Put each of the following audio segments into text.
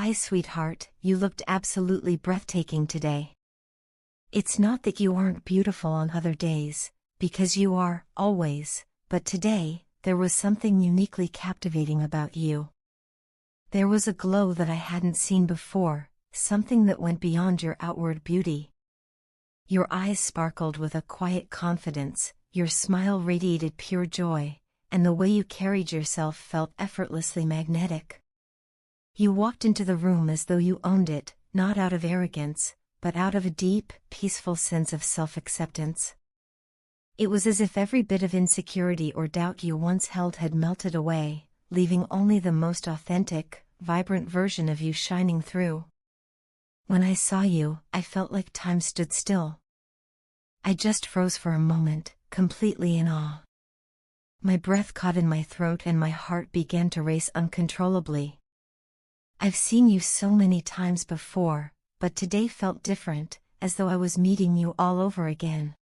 Hi sweetheart, you looked absolutely breathtaking today. It's not that you aren't beautiful on other days, because you are, always, but today, there was something uniquely captivating about you. There was a glow that I hadn't seen before, something that went beyond your outward beauty. Your eyes sparkled with a quiet confidence, your smile radiated pure joy, and the way you carried yourself felt effortlessly magnetic. You walked into the room as though you owned it, not out of arrogance, but out of a deep, peaceful sense of self-acceptance. It was as if every bit of insecurity or doubt you once held had melted away, leaving only the most authentic, vibrant version of you shining through. When I saw you, I felt like time stood still. I just froze for a moment, completely in awe. My breath caught in my throat and my heart began to race uncontrollably. I've seen you so many times before, but today felt different, as though I was meeting you all over again.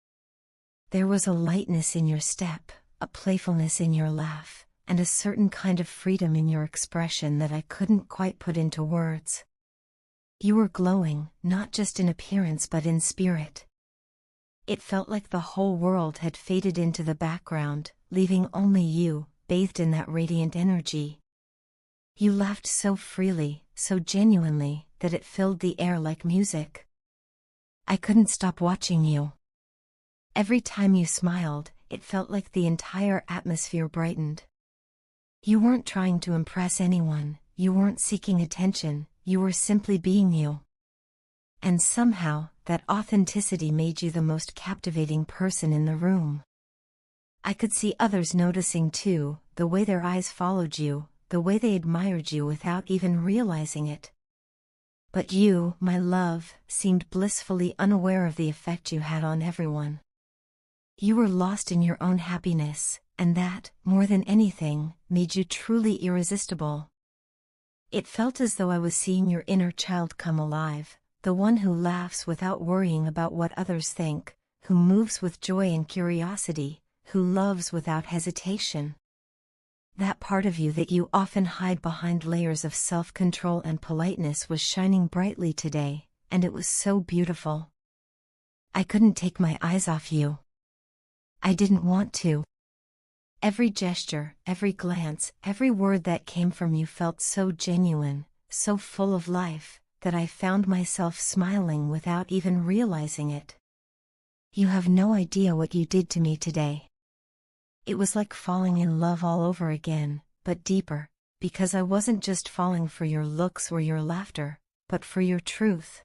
There was a lightness in your step, a playfulness in your laugh, and a certain kind of freedom in your expression that I couldn't quite put into words. You were glowing, not just in appearance but in spirit. It felt like the whole world had faded into the background, leaving only you, bathed in that radiant energy. You laughed so freely, so genuinely, that it filled the air like music. I couldn't stop watching you. Every time you smiled, it felt like the entire atmosphere brightened. You weren't trying to impress anyone, you weren't seeking attention, you were simply being you. And somehow, that authenticity made you the most captivating person in the room. I could see others noticing too, the way their eyes followed you, the way they admired you without even realizing it. But you, my love, seemed blissfully unaware of the effect you had on everyone. You were lost in your own happiness, and that, more than anything, made you truly irresistible. It felt as though I was seeing your inner child come alive, the one who laughs without worrying about what others think, who moves with joy and curiosity, who loves without hesitation. That part of you that you often hide behind layers of self-control and politeness was shining brightly today, and it was so beautiful. I couldn't take my eyes off you. I didn't want to. Every gesture, every glance, every word that came from you felt so genuine, so full of life, that I found myself smiling without even realizing it. You have no idea what you did to me today. It was like falling in love all over again, but deeper, because I wasn't just falling for your looks or your laughter, but for your truth.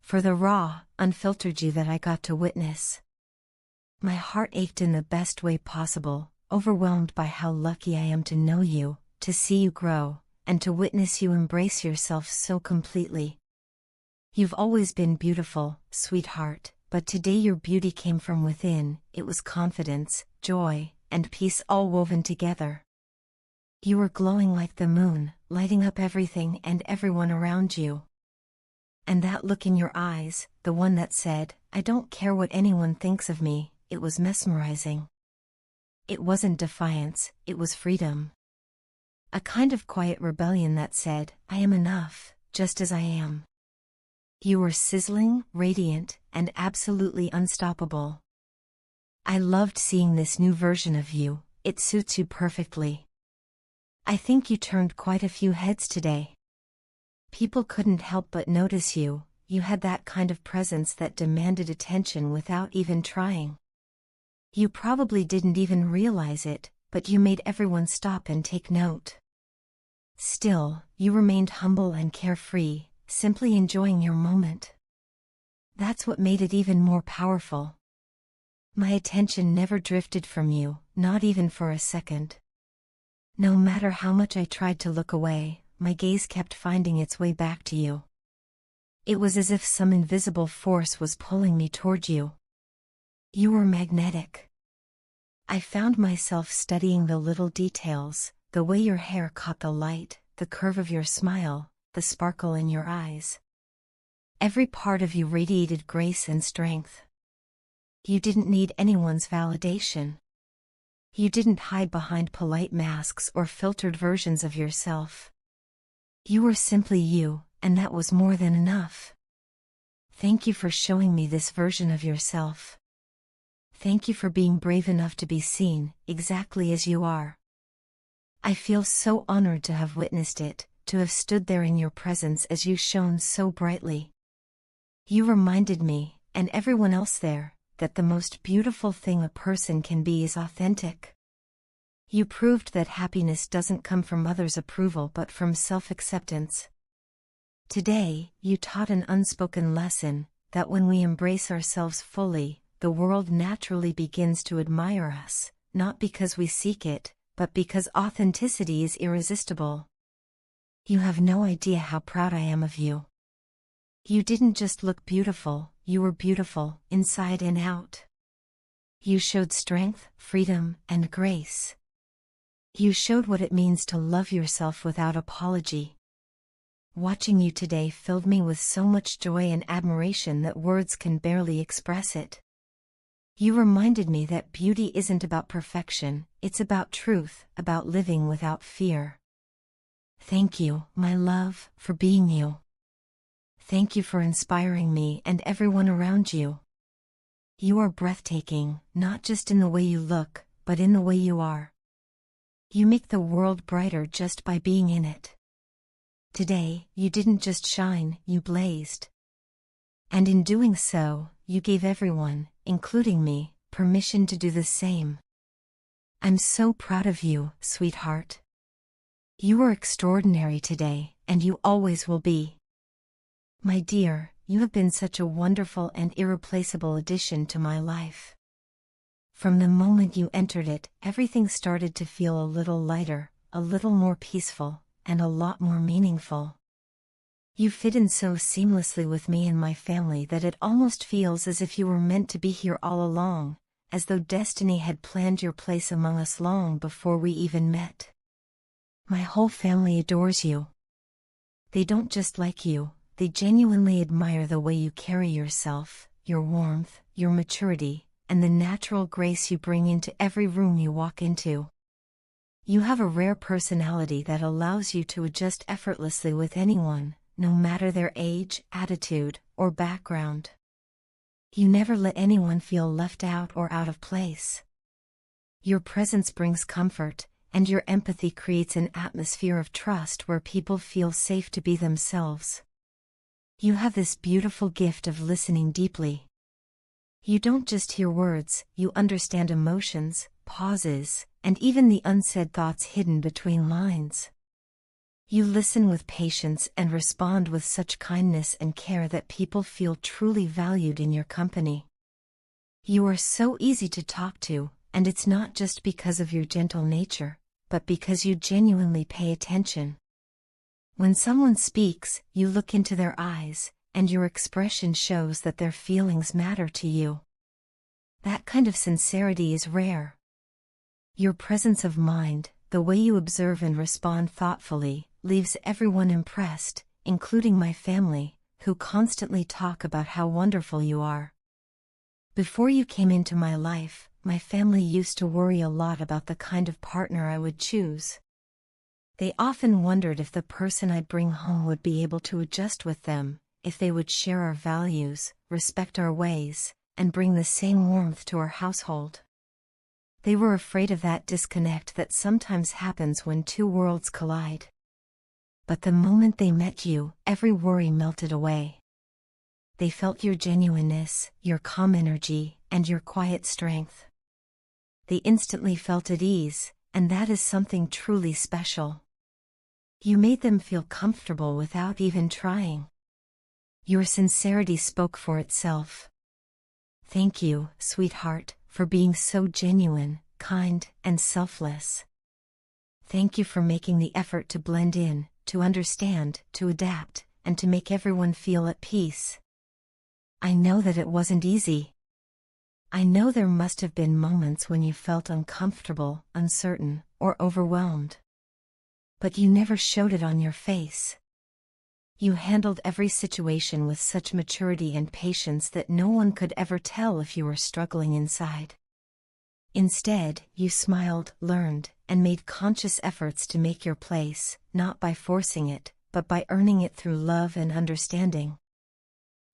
For the raw, unfiltered you that I got to witness. My heart ached in the best way possible, overwhelmed by how lucky I am to know you, to see you grow, and to witness you embrace yourself so completely. You've always been beautiful, sweetheart, but today your beauty came from within. It was confidence, joy, and peace all woven together. You were glowing like the moon, lighting up everything and everyone around you. And that look in your eyes, the one that said, "I don't care what anyone thinks of me," it was mesmerizing. It wasn't defiance, it was freedom. A kind of quiet rebellion that said, "I am enough, just as I am." You were sizzling, radiant, and absolutely unstoppable. I loved seeing this new version of you, it suits you perfectly. I think you turned quite a few heads today. People couldn't help but notice you, you had that kind of presence that demanded attention without even trying. You probably didn't even realize it, but you made everyone stop and take note. Still, you remained humble and carefree, simply enjoying your moment. That's what made it even more powerful. My attention never drifted from you, not even for a second. No matter how much I tried to look away, my gaze kept finding its way back to you. It was as if some invisible force was pulling me toward you. You were magnetic. I found myself studying the little details, the way your hair caught the light, the curve of your smile, the sparkle in your eyes. Every part of you radiated grace and strength. You didn't need anyone's validation. You didn't hide behind polite masks or filtered versions of yourself. You were simply you, and that was more than enough. Thank you for showing me this version of yourself. Thank you for being brave enough to be seen, exactly as you are. I feel so honored to have witnessed it, to have stood there in your presence as you shone so brightly. You reminded me, and everyone else there, that the most beautiful thing a person can be is authentic. You proved that happiness doesn't come from others' approval but from self-acceptance. Today, you taught an unspoken lesson, that when we embrace ourselves fully, the world naturally begins to admire us, not because we seek it, but because authenticity is irresistible. You have no idea how proud I am of you. You didn't just look beautiful, you were beautiful, inside and out. You showed strength, freedom, and grace. You showed what it means to love yourself without apology. Watching you today filled me with so much joy and admiration that words can barely express it. You reminded me that beauty isn't about perfection, it's about truth, about living without fear. Thank you, my love, for being you. Thank you for inspiring me and everyone around you. You are breathtaking, not just in the way you look, but in the way you are. You make the world brighter just by being in it. Today, you didn't just shine, you blazed. And in doing so, you gave everyone, including me, permission to do the same. I'm so proud of you, sweetheart. You were extraordinary today, and you always will be. My dear, you have been such a wonderful and irreplaceable addition to my life. From the moment you entered it, everything started to feel a little lighter, a little more peaceful, and a lot more meaningful. You fit in so seamlessly with me and my family that it almost feels as if you were meant to be here all along, as though destiny had planned your place among us long before we even met. My whole family adores you. They don't just like you, they genuinely admire the way you carry yourself, your warmth, your maturity, and the natural grace you bring into every room you walk into. You have a rare personality that allows you to adjust effortlessly with anyone, no matter their age, attitude, or background. You never let anyone feel left out or out of place. Your presence brings comfort, and your empathy creates an atmosphere of trust where people feel safe to be themselves. You have this beautiful gift of listening deeply. You don't just hear words, you understand emotions, pauses, and even the unsaid thoughts hidden between lines. You listen with patience and respond with such kindness and care that people feel truly valued in your company. You are so easy to talk to, and it's not just because of your gentle nature, but because you genuinely pay attention. When someone speaks, you look into their eyes, and your expression shows that their feelings matter to you. That kind of sincerity is rare. Your presence of mind, the way you observe and respond thoughtfully, leaves everyone impressed, including my family, who constantly talk about how wonderful you are. Before you came into my life, my family used to worry a lot about the kind of partner I would choose. They often wondered if the person I'd bring home would be able to adjust with them, if they would share our values, respect our ways, and bring the same warmth to our household. They were afraid of that disconnect that sometimes happens when two worlds collide. But the moment they met you, every worry melted away. They felt your genuineness, your calm energy, and your quiet strength. They instantly felt at ease, and that is something truly special. You made them feel comfortable without even trying. Your sincerity spoke for itself. Thank you, sweetheart, for being so genuine, kind, and selfless. Thank you for making the effort to blend in, to understand, to adapt, and to make everyone feel at peace. I know that it wasn't easy. I know there must have been moments when you felt uncomfortable, uncertain, or overwhelmed. But you never showed it on your face. You handled every situation with such maturity and patience that no one could ever tell if you were struggling inside. Instead, you smiled, learned, and made conscious efforts to make your place, not by forcing it, but by earning it through love and understanding.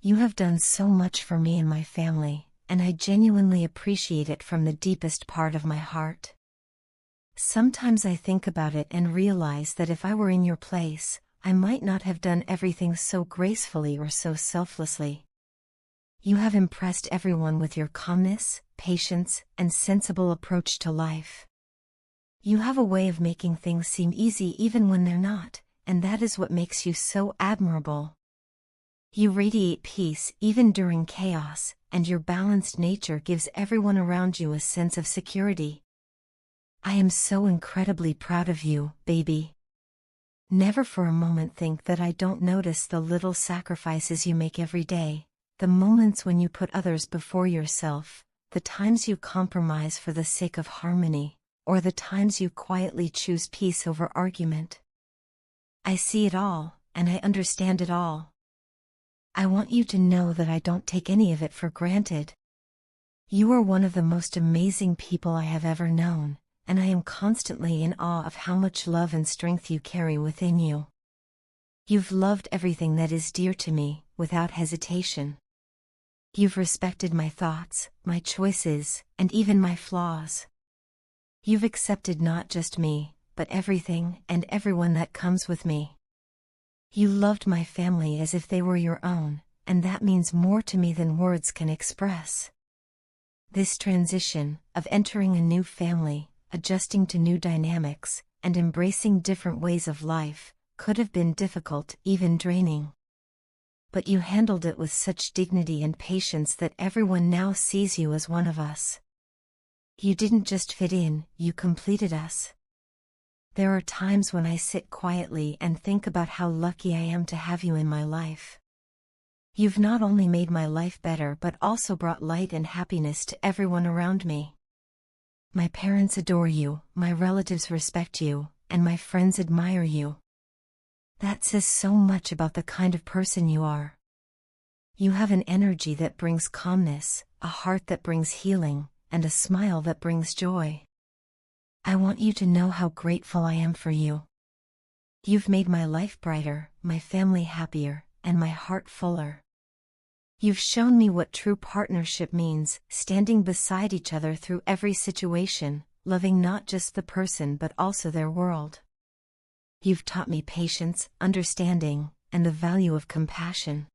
You have done so much for me and my family, and I genuinely appreciate it from the deepest part of my heart. Sometimes I think about it and realize that if I were in your place, I might not have done everything so gracefully or so selflessly. You have impressed everyone with your calmness, patience, and sensible approach to life. You have a way of making things seem easy even when they're not, and that is what makes you so admirable. You radiate peace even during chaos, and your balanced nature gives everyone around you a sense of security. I am so incredibly proud of you, baby. Never for a moment think that I don't notice the little sacrifices you make every day, the moments when you put others before yourself, the times you compromise for the sake of harmony, or the times you quietly choose peace over argument. I see it all, and I understand it all. I want you to know that I don't take any of it for granted. You are one of the most amazing people I have ever known, and I am constantly in awe of how much love and strength you carry within you. You've loved everything that is dear to me, without hesitation. You've respected my thoughts, my choices, and even my flaws. You've accepted not just me, but everything and everyone that comes with me. You loved my family as if they were your own, and that means more to me than words can express. This transition, of entering a new family, adjusting to new dynamics, and embracing different ways of life, could have been difficult, even draining. But you handled it with such dignity and patience that everyone now sees you as one of us. You didn't just fit in, you completed us. There are times when I sit quietly and think about how lucky I am to have you in my life. You've not only made my life better but also brought light and happiness to everyone around me. My parents adore you, my relatives respect you, and my friends admire you. That says so much about the kind of person you are. You have an energy that brings calmness, a heart that brings healing, and a smile that brings joy. I want you to know how grateful I am for you. You've made my life brighter, my family happier, and my heart fuller. You've shown me what true partnership means, standing beside each other through every situation, loving not just the person but also their world. You've taught me patience, understanding, and the value of compassion.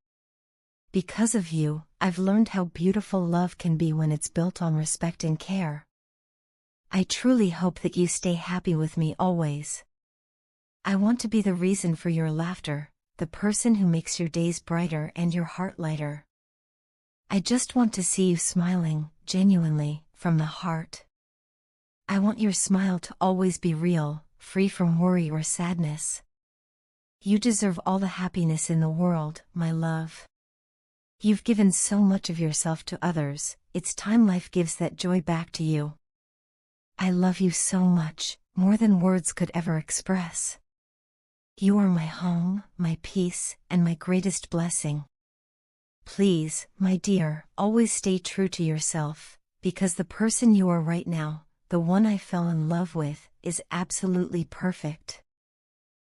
Because of you, I've learned how beautiful love can be when it's built on respect and care. I truly hope that you stay happy with me always. I want to be the reason for your laughter, the person who makes your days brighter and your heart lighter. I just want to see you smiling, genuinely, from the heart. I want your smile to always be real, free from worry or sadness. You deserve all the happiness in the world, my love. You've given so much of yourself to others, it's time life gives that joy back to you. I love you so much, more than words could ever express. You are my home, my peace, and my greatest blessing. Please, my dear, always stay true to yourself, because the person you are right now, the one I fell in love with, is absolutely perfect.